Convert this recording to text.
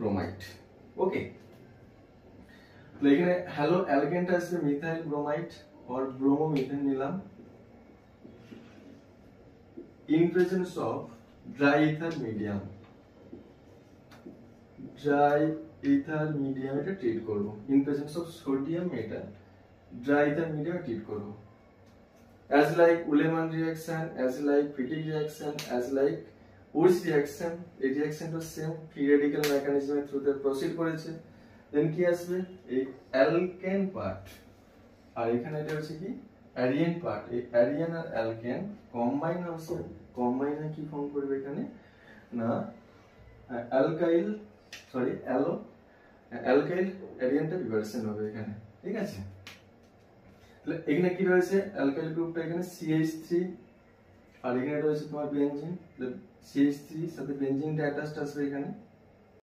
Bromide. ওকে, তো এখানে hello অ্যালকেনটা আসবে মিথাইল ব্রোমাইড और ব্রোমোমিথেন নিলাম in presence of dry ether medium এটা ট্রিট করব in presence of sodium এটা dry ether medium ট্রিট করব as like Ullmann reaction, as like Fittig reaction, as like Wurtz reaction, এই রিঅ্যাকশনটা সেম ফ্রি রেডিক্যাল মেকানিজমের থ্রুতে proceed করেছে। দেন কি আসবে এই অ্যালকেন পার্ট, আর এখানে এটা হচ্ছে কি অ্যারিয়ান পার্ট। এই অ্যারিয়ান আর অ্যালকেন কম্বাইন হচ্ছে, কম্বাইন হয়ে কি ফর্ম করবে এখানে না অ্যালকাইল অ্যালকাইল অ্যারিয়ানটা রিভার্সন হবে এখানে, ঠিক আছে। তাহলে এখানে কি রয়েছে অ্যালকাইল গ্রুপটা এখানে CH3 আর এখানে রয়েছে তোমার বেনজিন, CH3 সাথে বেনজিনটা অ্যাটাচড আসবে এখানে।